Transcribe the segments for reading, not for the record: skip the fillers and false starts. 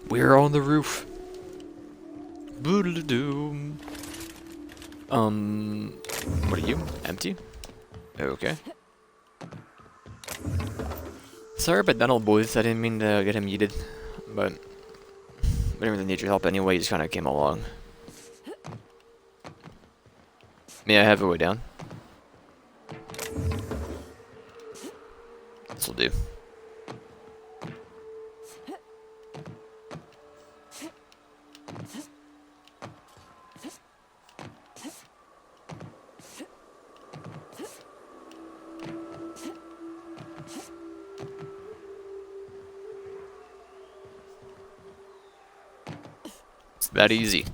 We're on the roof. Boodle-doom. What are you? Empty? Okay. Sorry about Donald, boys. I didn't mean to get him yeeted, but we didn't really need your help anyway. You just kind of came along. May I have a way down? This'll do. It's that easy.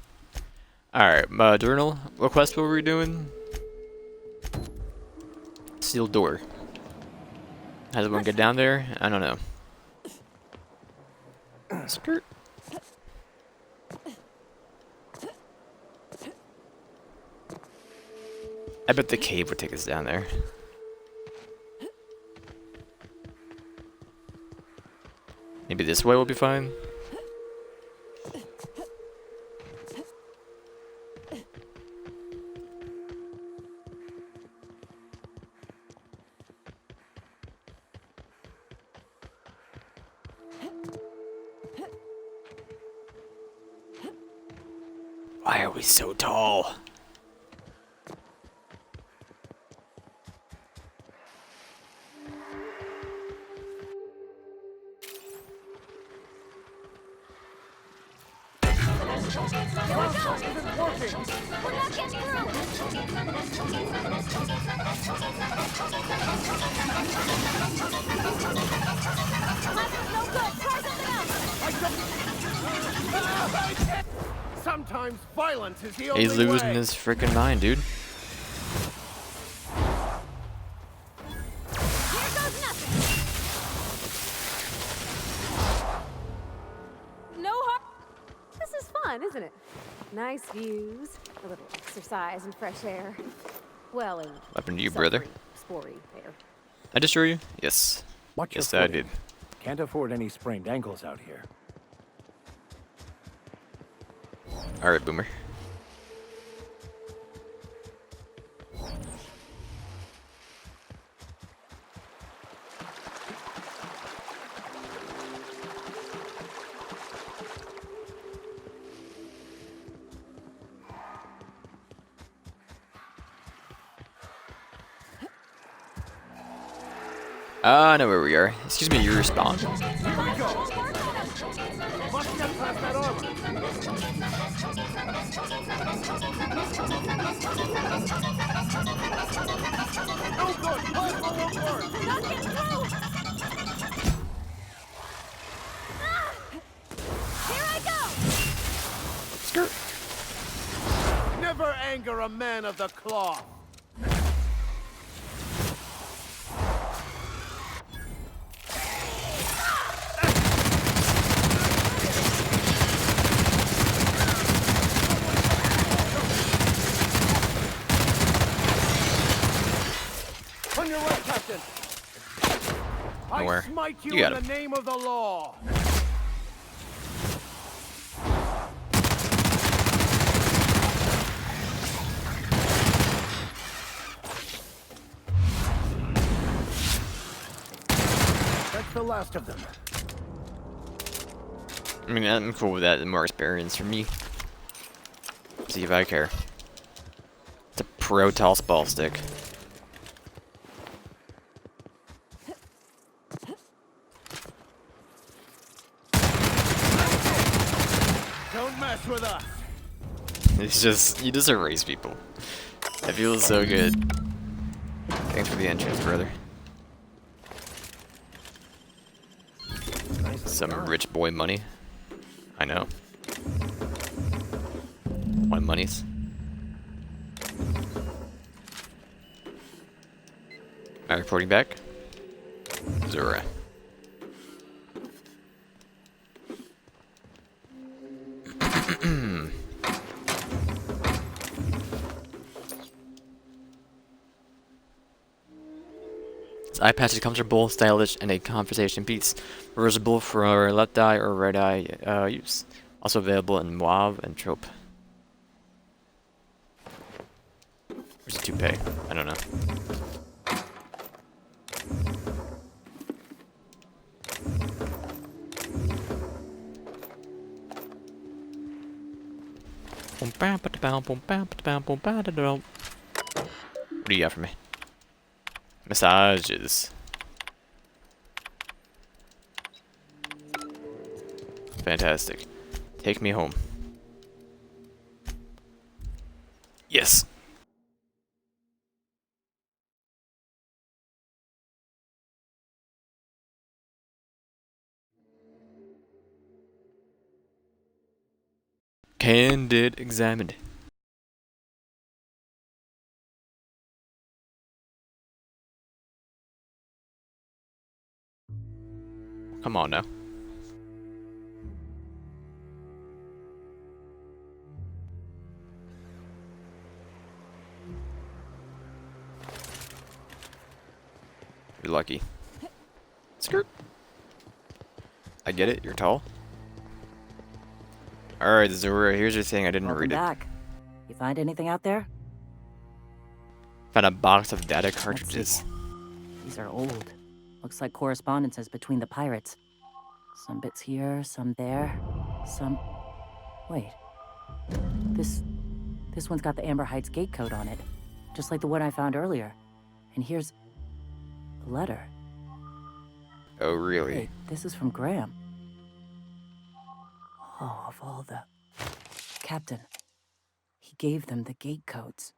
Alright, journal. What quest were we doing? Sealed door. How does one get down there? I don't know. Skirt. I bet the cave would take us down there. Maybe this way will be fine. Why are we so tall? Sometimes violence is the only He's losing way. his freaking mind, dude. Here goes nothing. No harm. This is fun, isn't it? Nice views, a little exercise and fresh air. Well, and What happened to you, brother? sporty air. I destroy you? Yes. Watch Yes, your I footing. did. Can't afford any sprained ankles out here. Alright, boomer. I know where we are. Excuse me, you respawn? Here we go. Must get past that armor. No good. Puzzle won't work. Not get through! Ah! Here I go! Skirt. Never anger a man of the cloth. On your right, Captain. Nowhere. I smite you, You got in him. the name of the law. That's the last of them. I mean, I'm cool with that. The more experience for me. See if I care. It's a pro toss ball stick. Don't mess with us. It's just, you just erase people. It feels so good. Thanks for the entrance, brother. Some rich boy money. I know. My monies. Am I reporting back? Zora. eye patch is comfortable, stylish, and a conversation piece. Reversible for left eye or right eye use. Also available in Mauve and Trope. Where's the toupee? I don't know. What do you got for me? Massages. Fantastic. Take me home. Yes. Candid examined. Come on now. You're lucky. Skirt. I get it, you're tall. Alright, Zora, here's your thing. I didn't Welcome read it. back. You find anything out there? Found a box of data Let's see. cartridges. These are old. Looks like correspondences between the pirates. Some bits here, some there, some... Wait. This one's got the Amber Heights gate code on it. Just like the one I found earlier. And here's... a letter. Oh, really? Wait, this is from Graham. Oh, of all the... Captain. He gave them the gate codes.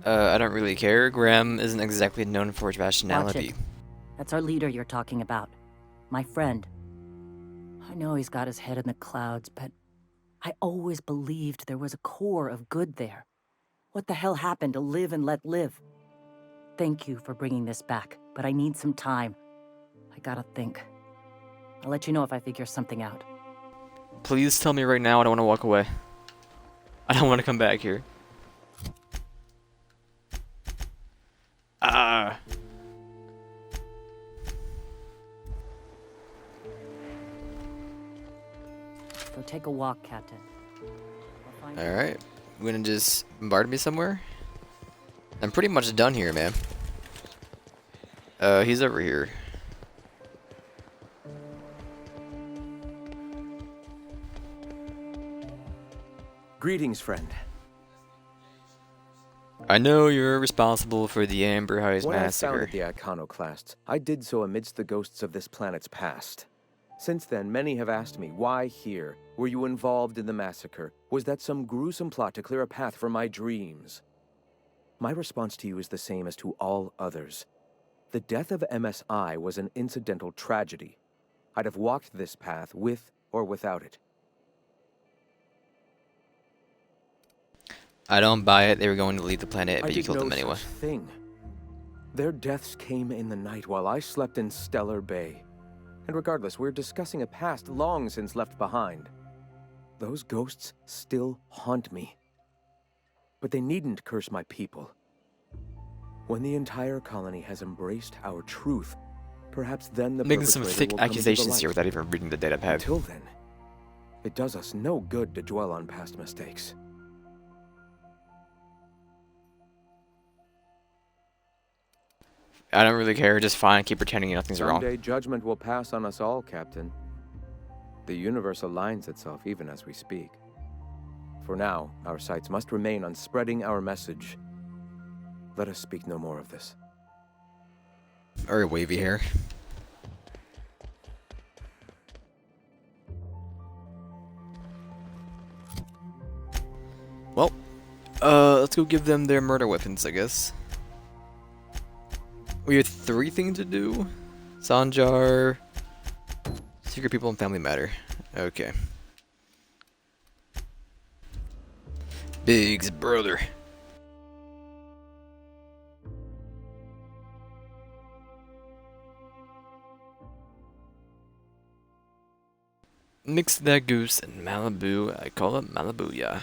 I don't really care. Graham isn't exactly known for his Watch rationality. it. That's our leader you're talking about. My friend. I know he's got his head in the clouds, but I always believed there was a core of good there. What the hell happened to live and let live? Thank you for bringing this back, but I need some time. I gotta think. I'll let you know if I figure something out. Please tell me right now. I don't want to walk away. I don't want to come back here. Ah. Go take a walk, Captain. I'll find you. Alright. You gonna just bombard me somewhere? I'm pretty much done here, man. He's over here. Greetings, friend. I know you're responsible for the Amber Heights When I massacre. founded the Iconoclasts, I did so amidst the ghosts of this planet's past. Since then, many have asked me, why here? Were you involved in the massacre? Was that some gruesome plot to clear a path for my dreams? My response to you is the same as to all others. The death of MSI was an incidental tragedy. I'd have walked this path with or without it. I don't buy it. They were going to leave the planet, I but you did killed no them anyway. such thing. Their deaths came in the night while I slept in Stellar Bay. And regardless, we're discussing a past long since left behind. Those ghosts still haunt me. But they needn't curse my people. When the entire colony has embraced our truth, perhaps then the Making some perpetrator thick will come into the accusations here light. without even reading the data pad. Until then, it does us no good to dwell on past mistakes. I don't really care. Just fine. Keep pretending nothing's wrong. Someday judgment will pass on us all, Captain. The universe aligns itself even as we speak. For now, our sights must remain on spreading our message. Let us speak no more of this. Very wavy hair. Well, let's go give them their murder weapons, I guess. We have 3 things to do. Sanjar, secret people, and family matter. Okay. Biggs brother. Mix that goose and Malibu. I call it Malibu, yeah.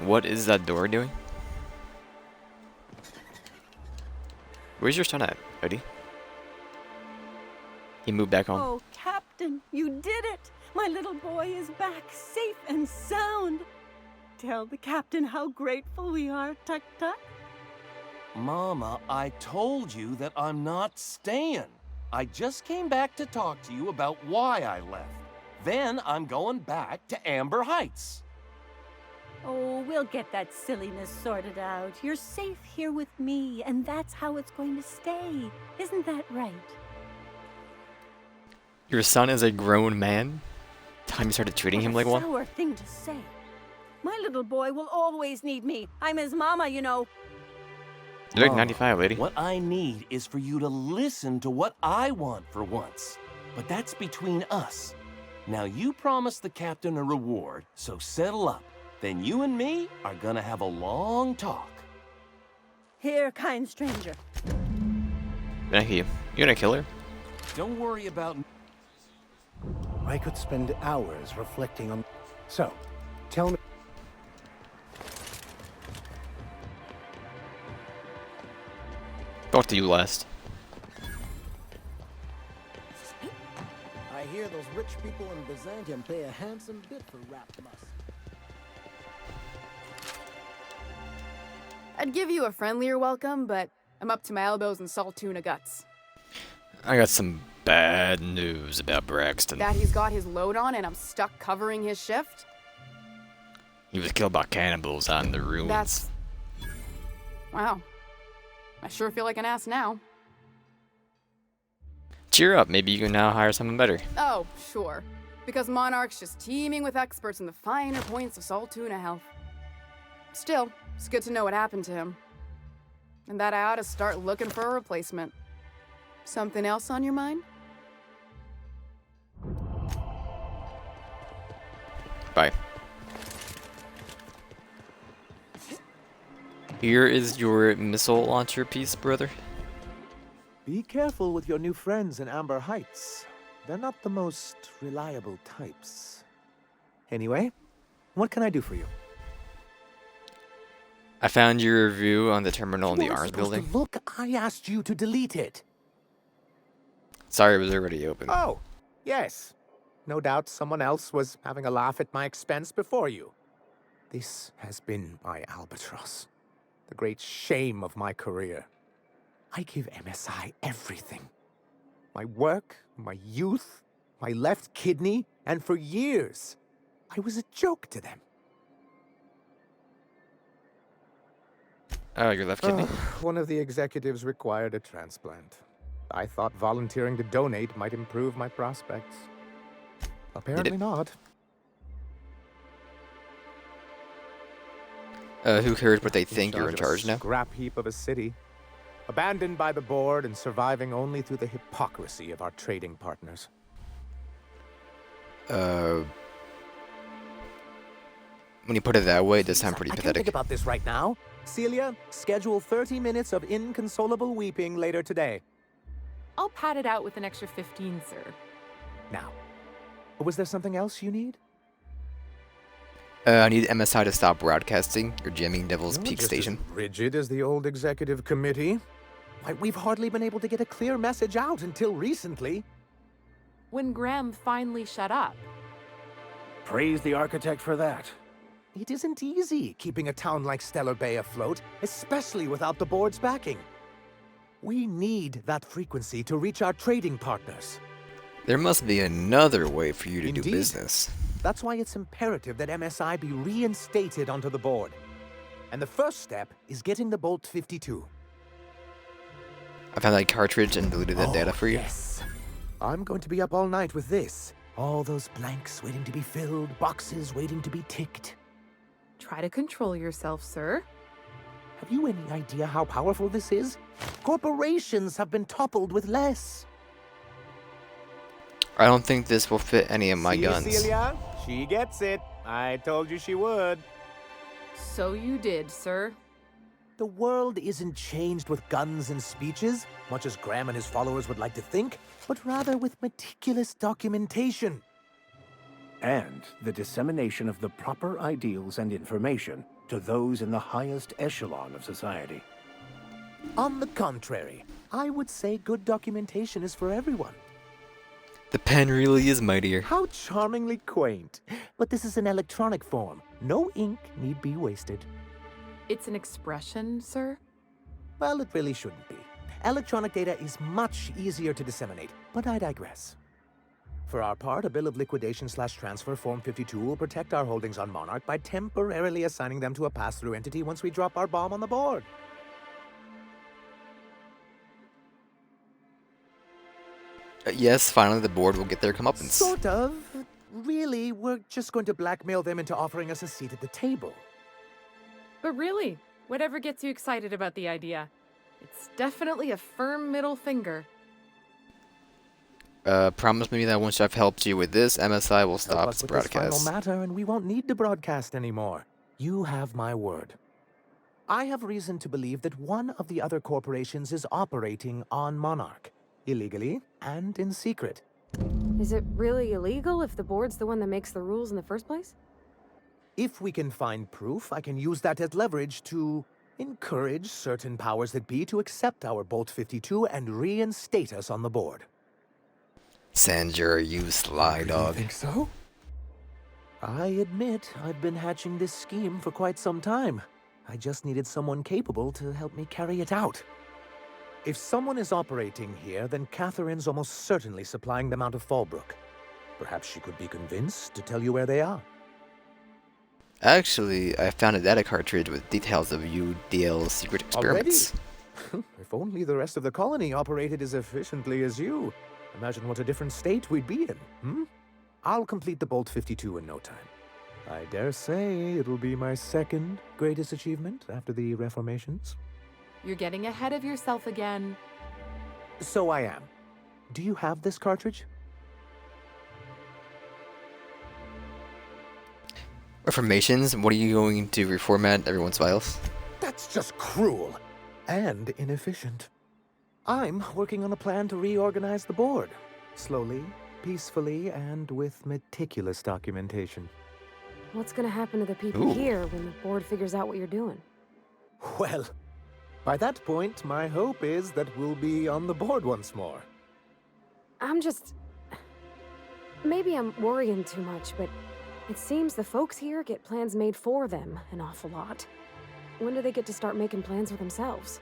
What is that door doing? Where's your son at, Eddie? He moved back home. Oh, Captain, you did it! My little boy is back, safe and sound. Tell the captain how grateful we are, Tuck Tuck. Mama, I told you that I'm not staying. I just came back to talk to you about why I left. Then I'm going back to Amber Heights. Oh, we'll get that silliness sorted out. You're safe here with me, and that's how it's going to stay. Isn't that right? Your son is a grown man? Time you started treating him like one? Sour thing to say. My little boy will always need me. I'm his mama, you know. You're like Mama, 95, lady. What I need is for you to listen to what I want for once. But that's between us. Now you promised the captain a reward, so settle up. Then you and me are gonna have a long talk. Here, kind stranger. Thank you. You gonna kill her? Don't worry about... I could spend hours reflecting on... So, tell me... Talk to you last. I hear those rich people in Byzantium pay a handsome bit for wrapped musk. I'd give you a friendlier welcome, but I'm up to my elbows in salt tuna guts. I got some bad news about Braxton. That he's got his load on and I'm stuck covering his shift? He was killed by cannibals on the ruins. That's... Wow. I sure feel like an ass now. Cheer up, maybe you can now hire someone better. Oh, sure. Because Monarch's just teeming with experts in the finer points of salt tuna health. Still, it's good to know what happened to him. And that I ought to start looking for a replacement. Something else on your mind? Bye. Here is your missile launcher piece, brother. Be careful with your new friends in Amber Heights. They're not the most reliable types. Anyway, what can I do for you? I found your review on the terminal in the You weren't Arms supposed building. to look, I asked you to delete it. Sorry, it was already open. Oh, yes. No doubt someone else was having a laugh at my expense before you. This has been my albatross. The great shame of my career. I give MSI everything. My work, my youth, my left kidney, and for years, I was a joke to them. Oh, your left kidney? One of the executives required a transplant. I thought volunteering to donate might improve my prospects. Apparently not. Who cares what they think you're in charge now? Scrap heap of a city. Abandoned by the board and surviving only through the hypocrisy of our trading partners. When you put it that way, it does sound pretty I can't pathetic. think about this right now. Celia, schedule 30 minutes of inconsolable weeping later today. I'll pad it out with an extra 15, sir. Now, was there something else you need? I need MSI to stop broadcasting your jamming Devil's You're Peak just station. as rigid as the old executive committee. Why, we've hardly been able to get a clear message out until recently. When Graham finally shut up. Praise the architect for that. It isn't easy keeping a town like Stellar Bay afloat, especially without the board's backing. We need that frequency to reach our trading partners. There must be another way for you to Indeed. do business. That's why it's imperative that MSI be reinstated onto the board. And the first step is getting the Bolt 52. I found that cartridge and deleted that data for you. Yes. I'm going to be up all night with this. All those blanks waiting to be filled, boxes waiting to be ticked. Try to control yourself, sir. Have you any idea how powerful this is? Corporations have been toppled with less. I don't think this will fit any of my See, guns. Celia? She gets it. I told you she would. So you did, sir. The world isn't changed with guns and speeches, much as Graham and his followers would like to think, but rather with meticulous documentation. And the dissemination of the proper ideals and information to those in the highest echelon of society. On the contrary, I would say good documentation is for everyone. The pen really is mightier. How charmingly quaint. But this is an electronic form. No ink need be wasted. It's an expression, sir? Well, it really shouldn't be. Electronic data is much easier to disseminate, but I digress. For our part, a bill of liquidation/transfer Form 52 will protect our holdings on Monarch by temporarily assigning them to a pass-through entity once we drop our bomb on the board. Yes, finally the board will get their comeuppance. Sort of. Really, we're just going to blackmail them into offering us a seat at the table. But really, whatever gets you excited about the idea? It's definitely a firm middle finger. Promise me that once I've helped you with this, MSI will Help stop us its with this final broadcast. matter, and we won't need to broadcast anymore. You have my word. I have reason to believe that one of the other corporations is operating on Monarch, illegally and in secret. Is it really illegal if the board's the one that makes the rules in the first place? If we can find proof, I can use that as leverage to encourage certain powers that be to accept our Bolt 52 and reinstate us on the board. Sanjur, you sly dog. You think so? I admit I've been hatching this scheme for quite some time. I just needed someone capable to help me carry it out. If someone is operating here, then Catherine's almost certainly supplying them out of Fallbrook. Perhaps she could be convinced to tell you where they are. Actually, I found a data cartridge with details of UDL's secret experiments. If only the rest of the colony operated as efficiently as you. Imagine what a different state we'd be in, hmm? I'll complete the Bolt 52 in no time. I dare say it'll be my second greatest achievement after the reformations. You're getting ahead of yourself again. So I am. Do you have this cartridge? Reformations? What are you going to reformat everyone's files? That's just cruel and inefficient. I'm working on a plan to reorganize the board. Slowly, peacefully, and with meticulous documentation. What's gonna happen to the people Ooh. here when the board figures out what you're doing? Well, by that point, my hope is that we'll be on the board once more. I'm just... Maybe I'm worrying too much, but it seems the folks here get plans made for them an awful lot. When do they get to start making plans for themselves?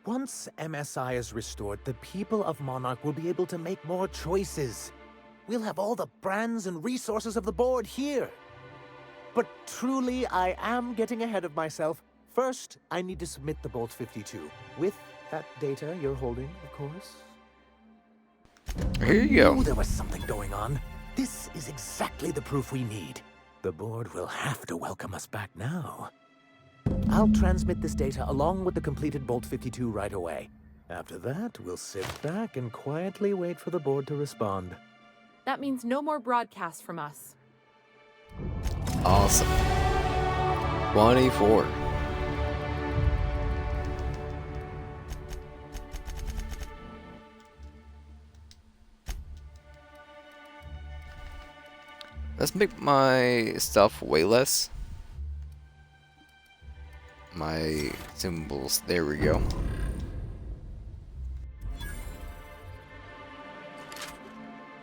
Once MSI is restored, the people of Monarch will be able to make more choices. We'll have all the brands and resources of the board here. But truly, I am getting ahead of myself. First, I need to submit the Bolt 52. With that data you're holding, of course. Here you go. I knew there was something going on. This is exactly the proof we need. The board will have to welcome us back now. I'll transmit this data along with the completed Bolt 52 right away. After that, we'll sit back and quietly wait for the board to respond. That means no more broadcasts from us. Awesome. 24. Let's make my stuff way less. My symbols, there we go.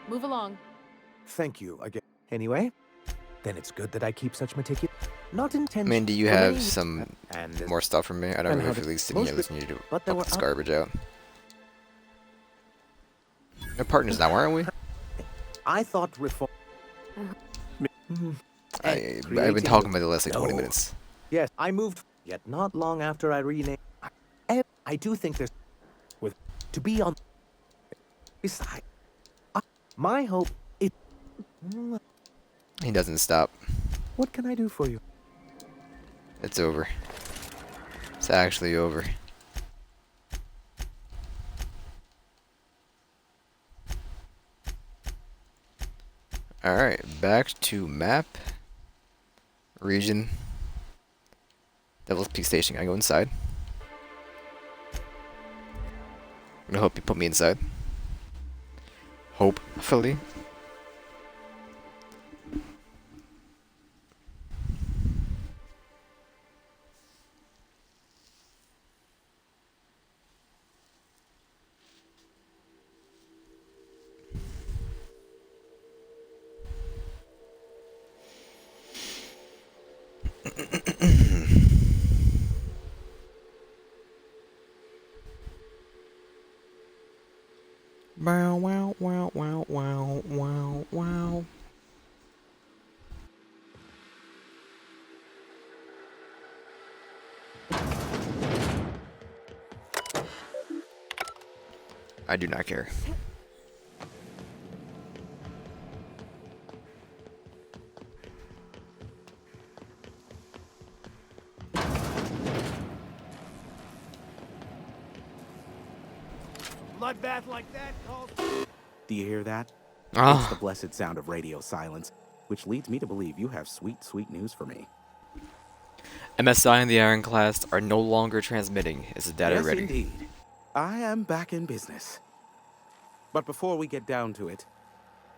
Move along. Thank you again. Anyway, then it's good that I keep such meticulous. Not intentional. I mean, do you for have me, some and more stuff from me? I don't and know how if to- at least sitting here most listening to but there dump were this oth- garbage out. We're partners now, aren't we? I thought reform. I've been talking about the last like 20 No. minutes. Yes, I moved. Yet not long after I renamed. I do think there's with to be on. Besides, my hope is. He doesn't stop. What can I do for you? It's over. It's actually over. Alright, back to map. Region. Devil's Peak Station. I go inside. I'm gonna hope you put me inside. Hopefully. Wow, wow, wow, wow, wow, wow, wow. I do not care. Bloodbath like that calls. Do you hear that? It's the Ah, blessed sound of radio silence, which leads me to believe you have sweet, sweet news for me. MSI and the Ironclast are no longer transmitting. Is the data Yes, ready? indeed. I am back in business. But before we get down to it,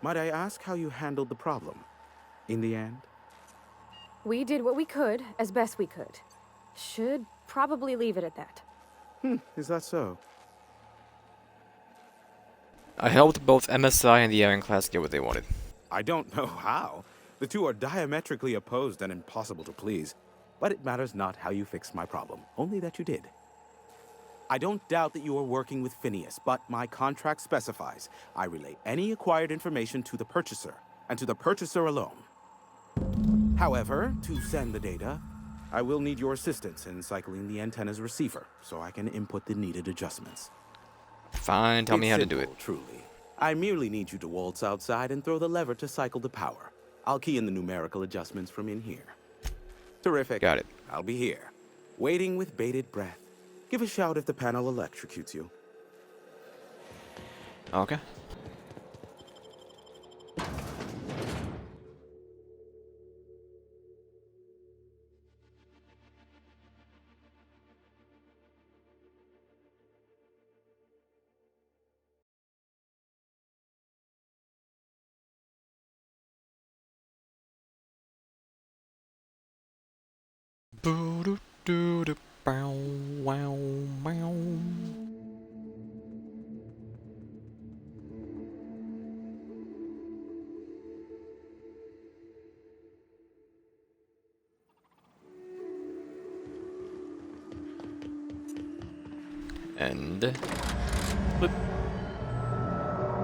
might I ask how you handled the problem? In the end? We did what we could, as best we could. Should probably leave it at that. Is that so? I helped both MSI and the Ironclast get what they wanted. I don't know how. The two are diametrically opposed and impossible to please. But it matters not how you fixed my problem, only that you did. I don't doubt that you are working with Phineas, but my contract specifies I relay any acquired information to the purchaser, and to the purchaser alone. However, to send the data, I will need your assistance in cycling the antenna's receiver, so I can input the needed adjustments. Fine, tell me how to do it. Truly. I merely need you to waltz outside and throw the lever to cycle the power. I'll key in the numerical adjustments from in here. Terrific. Got it. I'll be here, waiting with bated breath. Give a shout if the panel electrocutes you. Okay. Boo-doo-doo-doo, bow, wow, wow. And flip.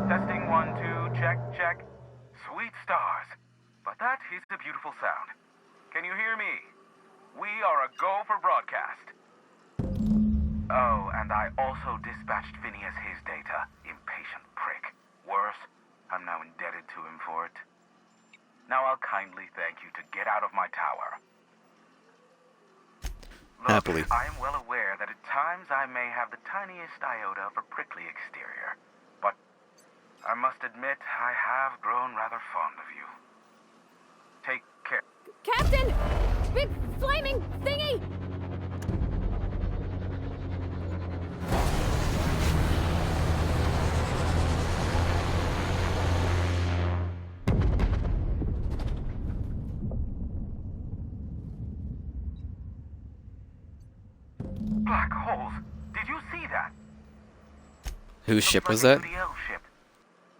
Testing 1, 2, check, check. Sweet stars. But that is a beautiful sound. Can you hear me? We are a go for broadcast. Oh, and I also dispatched Phineas his data. Impatient prick. Worse, I'm now indebted to him for it. Now I'll kindly thank you to get out of my tower. Look, Happily. I am well aware that at times I may have the tiniest iota of a prickly exterior, but I must admit I have grown rather fond of you. Take care. Captain! Big flaming thingy! Black holes. Did you see that? Whose Looks ship like was a that? UDL ship.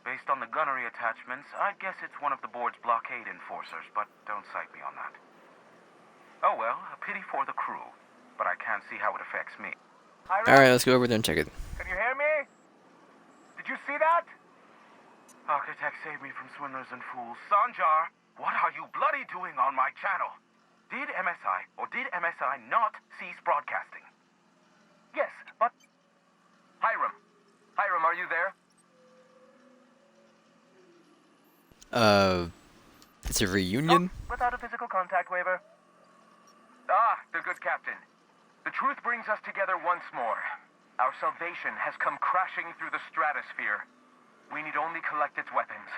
Based on the gunnery attachments, I guess it's one of the board's blockade enforcers, but don't cite me on that. Oh well, a pity for the crew, but I can't see how it affects me. Alright, let's go over there and check it. Can you hear me? Did you see that? Architect saved me from swindlers and fools. Sanjar, what are you bloody doing on my channel? Did MSI or did MSI not cease broadcasting? Yes, but... Hiram. Hiram, are you there? It's a reunion? Without a physical contact waiver. Ah, the good captain. The truth brings us together once more. Our salvation has come crashing through the stratosphere. We need only collect its weapons.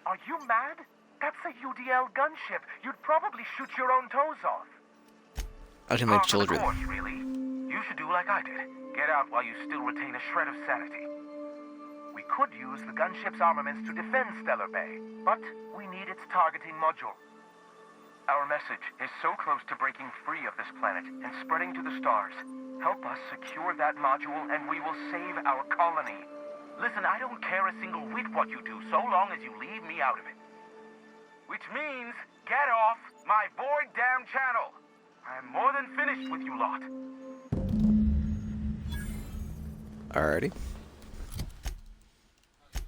Are you mad? That's a UDL gunship. You'd probably shoot your own toes off. Acting like children. Of course, really. You should do like I did. Get out while you still retain a shred of sanity. We could use the gunship's armaments to defend Stellar Bay, but we need its targeting module. Our message is so close to breaking free of this planet and spreading to the stars. Help us secure that module and we will save our colony. Listen, I don't care a single whit what you do, so long as you leave me out of it. Which means, get off my void damn channel. I am more than finished with you lot. Alrighty.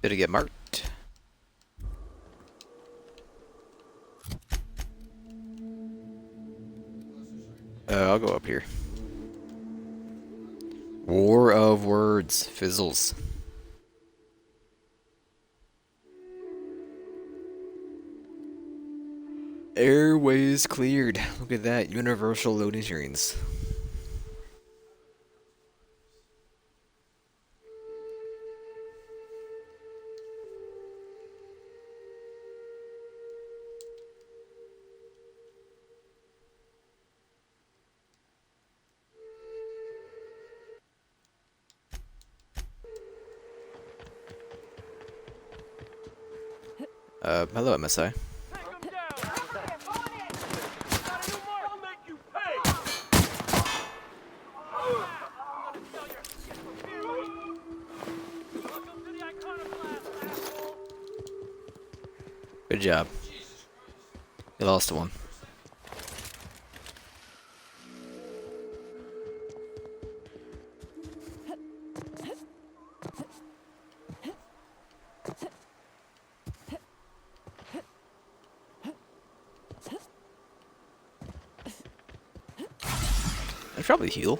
Better get marked. I'll go up here. War of Words. Fizzles. Airways cleared. Look at that. Universal loading screens. Hello, MSI. Good job. You lost one. I'd probably heal.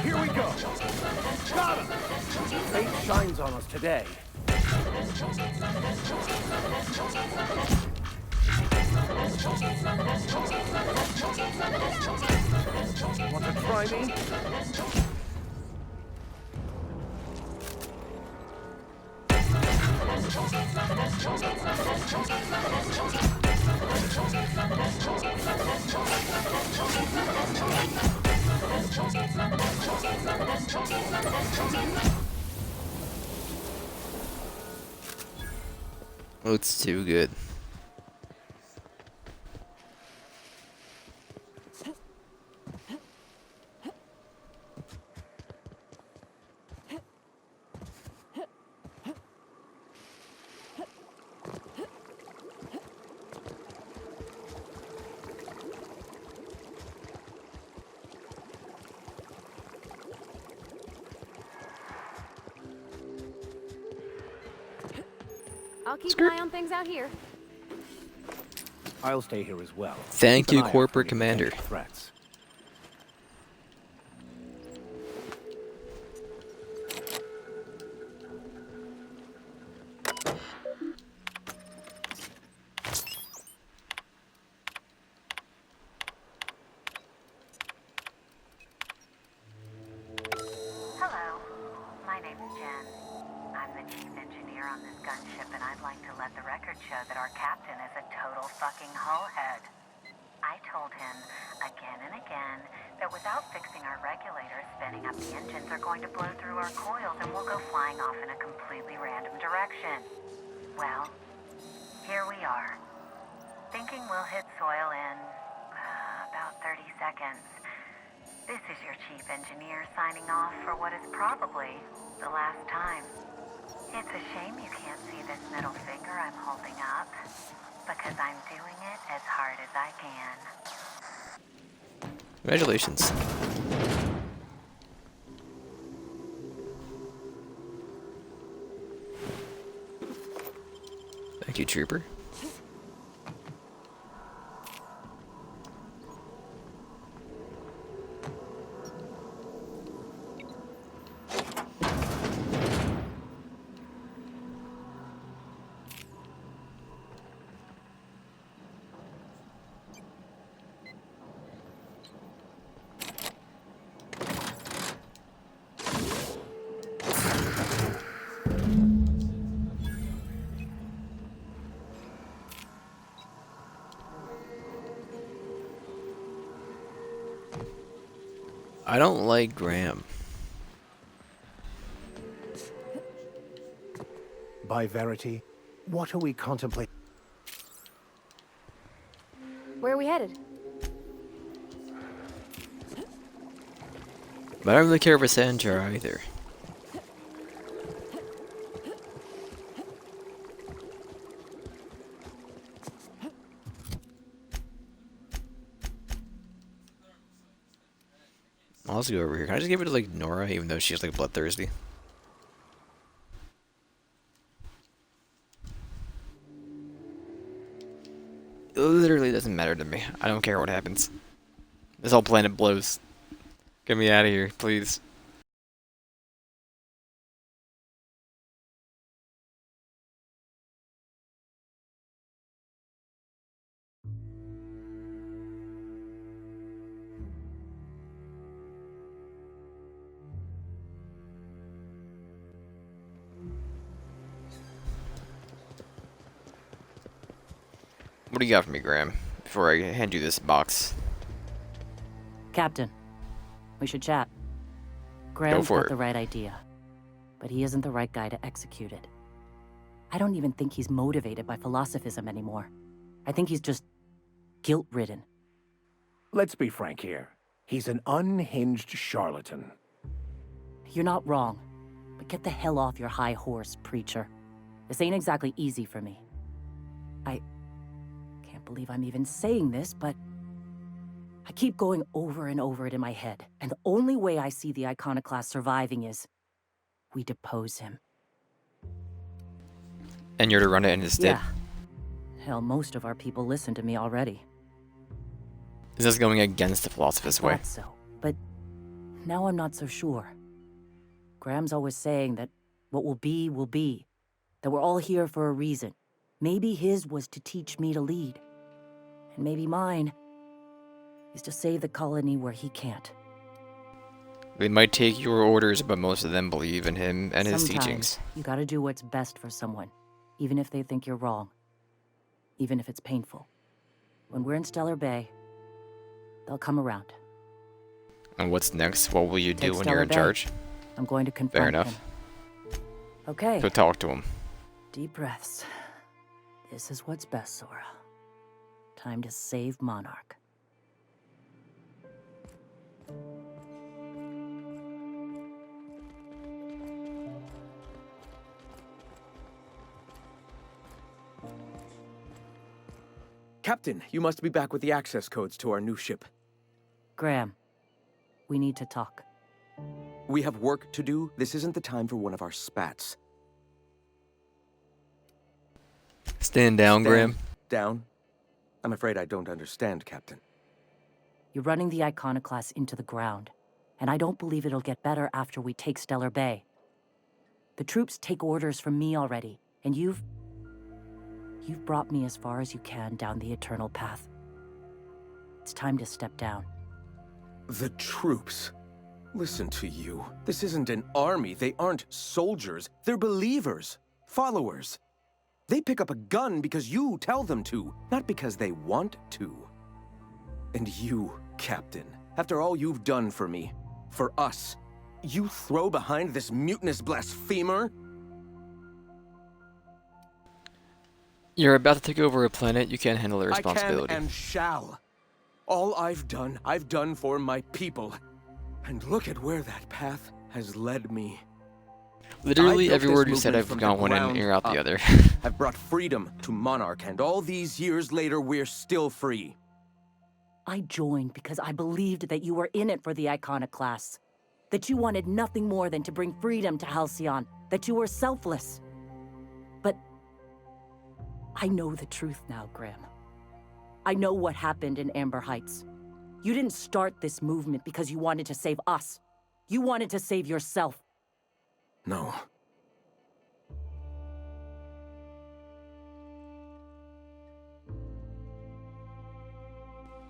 Here we go. Got him. Fate shines on us today. Want to try me? Oh, it's too good. I'll keep an eye on things out here. I'll stay here as well. Thank Keep an you, eye out Corporate for any Commander. potential threats. Hello, my name's Jen. I'm the chief engineer on this gunship, and I'd like to let the record show that our captain is a total fucking hullhead. I told him again and again that without fixing our regulators, spinning up the engines are going to blow through our coils and we'll go flying off in a completely random direction. Well, here we are. Thinking we'll hit soil in about 30 seconds. This is your chief engineer signing off for what is probably the last time. It's a shame you can't see this middle finger I'm holding up, because I'm doing it as hard as I can. Congratulations. Thank you, Trooper. I don't like Graham. By Verity, what are we contemplating? Where are we headed? But I don't really care for Sanjar either. Let's go over here. Can I just give it to, like, Nora, even though she's, like, bloodthirsty? It literally doesn't matter to me. I don't care what happens. This whole planet blows. Get me out of here, please. What do you got for me, Graham? Before I hand you this box. Captain, we should chat. Graham's got the right idea, but he isn't the right guy to execute it. I don't even think he's motivated by philosophism anymore. I think he's just guilt-ridden. Let's be frank here. He's an unhinged charlatan. You're not wrong, but get the hell off your high horse, preacher. This ain't exactly easy for me. I can't believe I'm even saying this, but I keep going over and over it in my head, and the only way I see the Iconoclast surviving is we depose him. And you're to run it in his stead? Yeah. Hell, most of our people listen to me already. Is this going against the Philosophist's way? I thought so, but now I'm not so sure. Graham's always saying that what will be, that we're all here for a reason. Maybe his was to teach me to lead, and maybe mine is to save the colony where he can't. They might take your orders, but most of them believe in him and his teachings. You gotta do what's best for someone, even if they think you're wrong. Even if it's painful. When we're in Stellar Bay, they'll come around. And what's next? What will you do when Stellar you're in Bay. charge? I'm going to confront Fair enough. him. Okay. So talk to him. Deep breaths. This is what's best, Sora. Time to save Monarch. Captain, you must be back with the access codes to our new ship. Graham, we need to talk. We have work to do. This isn't the time for one of our spats. Stand down, Graham. Down? I'm afraid I don't understand, Captain. You're running the Iconoclast into the ground, and I don't believe it'll get better after we take Stellar Bay. The troops take orders from me already, and you've brought me as far as you can down the eternal path. It's time to step down. The troops? Listen to you. This isn't an army. They aren't soldiers. They're believers. Followers. They pick up a gun because you tell them to, not because they want to. And you, Captain, after all you've done for me, for us, you throw behind this mutinous blasphemer? You're about to take over a planet. You can't handle the responsibility. I can and shall. All I've done for my people. And look at where that path has led me. Literally every word you said, I've gone one in and you're out the other. I've brought freedom to Monarch, and all these years later, we're still free. I joined because I believed that you were in it for the Iconoclasts. That you wanted nothing more than to bring freedom to Halcyon. That you were selfless. But I know the truth now, Graham. I know what happened in Amber Heights. You didn't start this movement because you wanted to save us. You wanted to save yourself. No.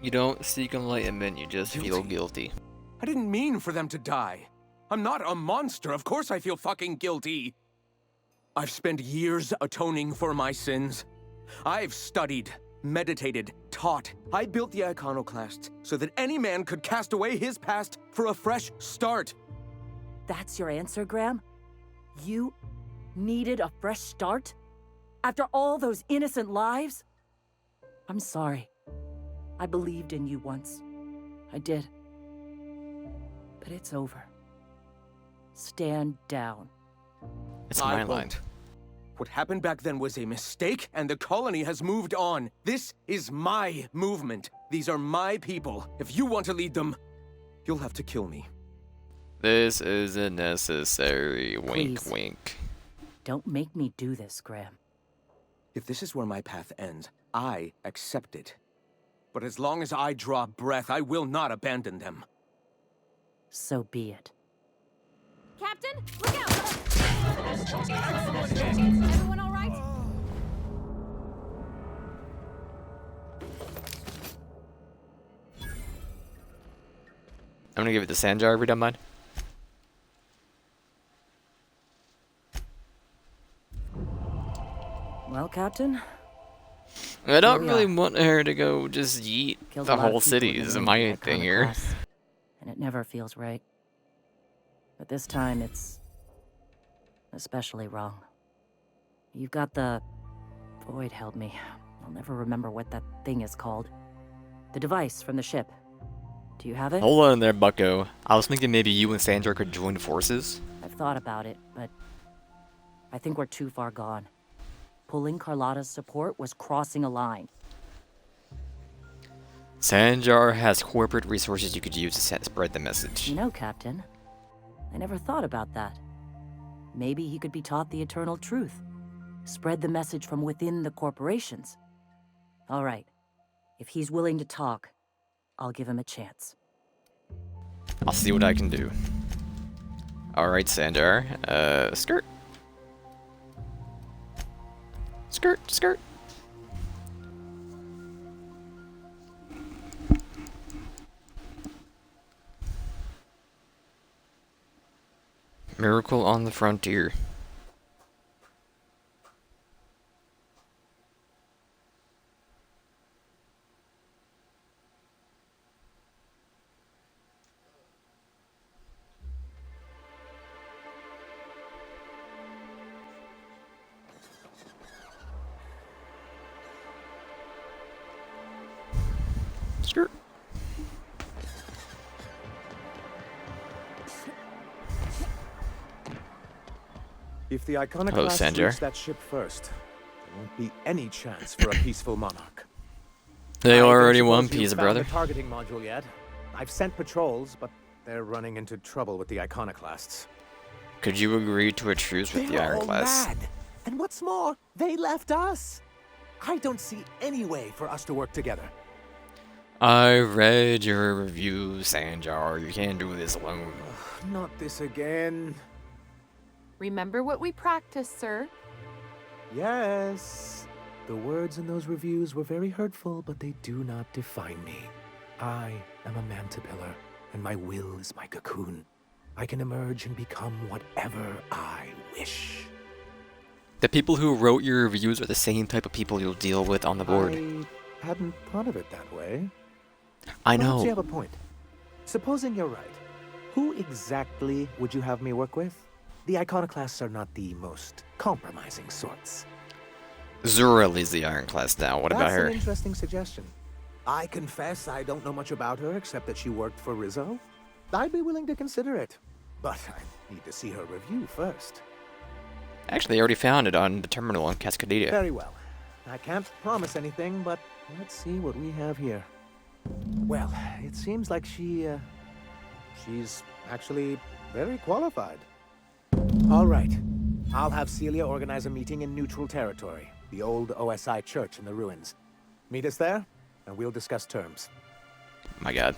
You don't seek enlightenment, you just feel guilty. I didn't mean for them to die. I'm not a monster. Of course I feel fucking guilty. I've spent years atoning for my sins. I've studied, meditated, taught. I built the Iconoclasts so that any man could cast away his past for a fresh start. That's your answer, Graham? You needed a fresh start? After all those innocent lives? I'm sorry. I believed in you once. I did. But it's over. Stand down. It's my line. What happened back then was a mistake, and the colony has moved on. This is my movement. These are my people. If you want to lead them, you'll have to kill me. This isn't necessary. Wink, Please. wink. Don't make me do this, Graham. If this is where my path ends, I accept it. But as long as I draw breath, I will not abandon them. So be it. Captain, look out! Everyone all right? I'm gonna give it to Sanjar if you don't mind. Well, Captain, I don't we really are. want her to go just yeet killed the a lot of whole people city in the is name of my the thing here. iconoclasts, and it never feels right. But this time, it's especially wrong. You've got the... Void held me. I'll never remember what that thing is called. The device from the ship. Do you have it? Hold on there, bucko. I was thinking maybe you and Sandra could join forces. I've thought about it, but I think we're too far gone. Pulling Carlotta's support was crossing a line. Sanjar has corporate resources you could use to spread the message. You know, Captain, I never thought about that. Maybe he could be taught the eternal truth. Spread the message from within the corporations. All right. If he's willing to talk, I'll give him a chance. I'll see what I can do. Alright, Sanjar. Skirt. Skirt, skirt. Miracle on the Frontier. Skirt. If the iconoclasts Sanjar. reach that ship first, there won't be any chance for a peaceful monarch. They I don't already suppose won you've peace, found brother. the targeting module yet. I've sent patrols, but they're running into trouble with the iconoclasts. Could you agree to a truce with the They're all Ironclads? mad. And what's more, they left us. I don't see any way for us to work together. I read your review, Sanjar. You can't do this alone. Not this again. Remember what we practiced, sir. Yes. The words in those reviews were very hurtful, but they do not define me. I am a mantipillar, and my will is my cocoon. I can emerge and become whatever I wish. The people who wrote your reviews are the same type of people you'll deal with on the board. I hadn't thought of it that way. I Perhaps know. you have a point. Supposing you're right, who exactly would you have me work with? The iconoclasts are not the most compromising sorts. Zura leads the Ironclads now. What about That's her? an interesting suggestion. I confess I don't know much about her except that she worked for Rizzo. I'd be willing to consider it, but I need to see her review first. Actually, I already found it on the terminal in Cascadia. Very well. I can't promise anything, but let's see what we have here. Well, it seems like she's actually very qualified. All right. I'll have Celia organize a meeting in neutral territory, the old OSI church in the ruins. Meet us there, and we'll discuss terms. My god.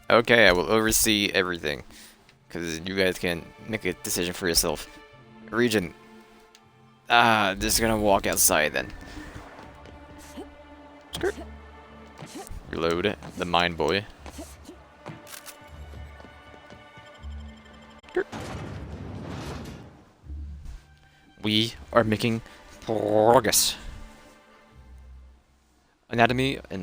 Okay, I will oversee everything. Because you guys can make a decision for yourself. Regent. Just gonna walk outside then. Skirt. Reload the mine boy. Skirt. We are making progress. Anatomy and